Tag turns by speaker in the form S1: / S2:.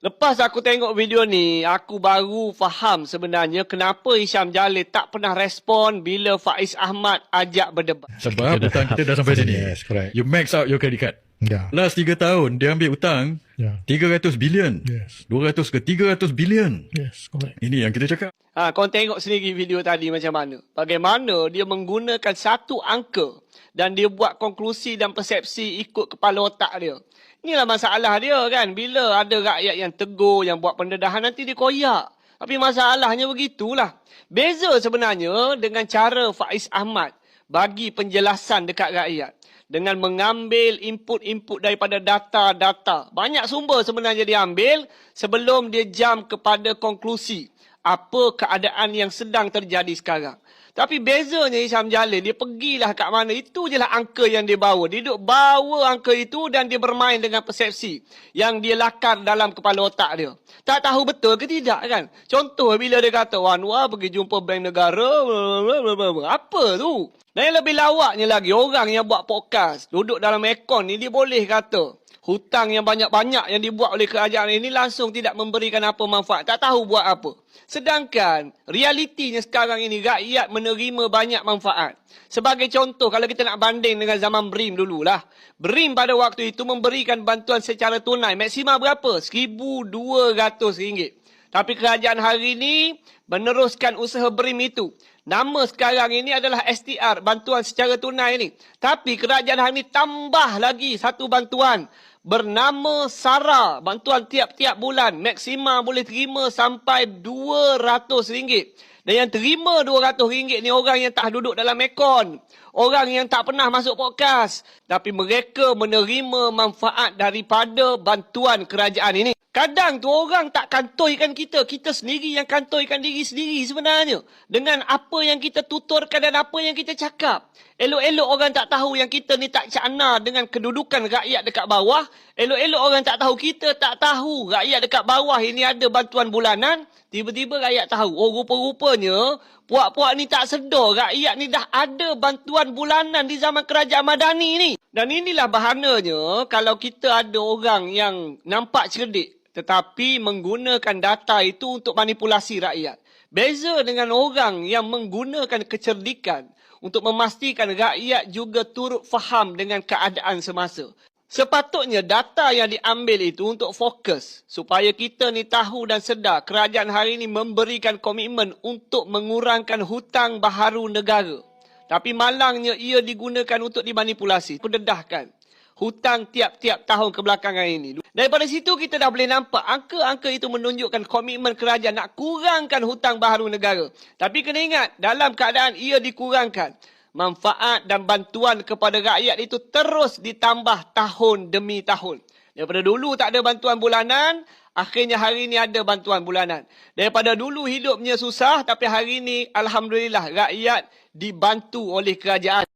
S1: Lepas aku tengok video ni, aku baru faham sebenarnya kenapa Hisham Jalil tak pernah respon bila Faiz Ahmad ajak berdebat.
S2: Sebab hutang kita dah sampai sini.
S3: Yes, correct.
S2: You max out your credit card.
S3: Yeah.
S2: Last 3 tahun, dia ambil hutang
S3: Yeah.
S2: 300 bilion.
S3: Yes.
S2: 200 ke 300 bilion.
S3: Yes, correct.
S2: Ini yang kita cakap.
S1: Kau tengok sendiri video tadi macam mana. Bagaimana dia menggunakan satu angka dan dia buat konklusi dan persepsi ikut kepala otak dia. Inilah masalah dia kan. Bila ada rakyat yang tegur, yang buat pendedahan, nanti dia koyak. Tapi masalahnya begitulah. Beza sebenarnya dengan cara Faiz Ahmad bagi penjelasan dekat rakyat. Dengan mengambil input-input daripada data-data. Banyak sumber sebenarnya dia ambil sebelum dia jam kepada konklusi. Apa keadaan yang sedang terjadi sekarang. Tapi bezanya Hisham Jalil, dia pergilah kat mana, itu je lah angka yang dia bawa. Dia duduk bawa angka itu dan dia bermain dengan persepsi yang dia lakar dalam kepala otak dia. Tak tahu betul ke tidak kan? Contoh bila dia kata, Anwar pergi jumpa bank negara, apa tu? Dan yang lebih lawaknya lagi, orang yang buat podcast, duduk dalam ekon ni, dia boleh kata, hutang yang banyak-banyak yang dibuat oleh kerajaan ini langsung tidak memberikan apa manfaat. Tak tahu buat apa. Sedangkan realitinya sekarang ini rakyat menerima banyak manfaat. Sebagai contoh, kalau kita nak banding dengan zaman BRIM dululah. BRIM pada waktu itu memberikan bantuan secara tunai. Maksima berapa? RM1,200. Tapi kerajaan hari ini meneruskan usaha BRIM itu. Nama sekarang ini adalah STR, bantuan secara tunai ni. Tapi kerajaan hari ini tambah lagi satu bantuan. Bernama SARA, bantuan tiap-tiap bulan. Maksima boleh terima sampai RM200. Dan yang terima RM200 ni orang yang tak duduk dalam ekon. Orang yang tak pernah masuk podcast. Tapi mereka menerima manfaat daripada bantuan kerajaan ini. Kadang tu orang tak kantoikan kita. Kita sendiri yang kantoikan diri sendiri sebenarnya. Dengan apa yang kita tuturkan dan apa yang kita cakap. Elok-elok orang tak tahu yang kita ni tak cakna dengan kedudukan rakyat dekat bawah. Elok-elok orang tak tahu kita tak tahu rakyat dekat bawah ini ada bantuan bulanan. Tiba-tiba rakyat tahu. Oh, rupa-rupanya puak-puak ni tak sedar rakyat ni dah ada bantuan bulanan di zaman kerajaan Madani ni. Dan inilah bahananya kalau kita ada orang yang nampak cerdik tetapi menggunakan data itu untuk manipulasi rakyat. Beza dengan orang yang menggunakan kecerdikan untuk memastikan rakyat juga turut faham dengan keadaan semasa. Sepatutnya data yang diambil itu untuk fokus supaya kita ni tahu dan sedar kerajaan hari ini memberikan komitmen untuk mengurangkan hutang baharu negara. Tapi malangnya ia digunakan untuk dimanipulasi, pendedahkan hutang tiap-tiap tahun kebelakangan ini. Daripada situ kita dah boleh nampak angka-angka itu menunjukkan komitmen kerajaan nak kurangkan hutang baharu negara. Tapi kena ingat, dalam keadaan ia dikurangkan, manfaat dan bantuan kepada rakyat itu terus ditambah tahun demi tahun. Daripada dulu tak ada bantuan bulanan, akhirnya hari ini ada bantuan bulanan. Daripada dulu hidupnya susah, tapi hari ini Alhamdulillah rakyat dibantu oleh kerajaan.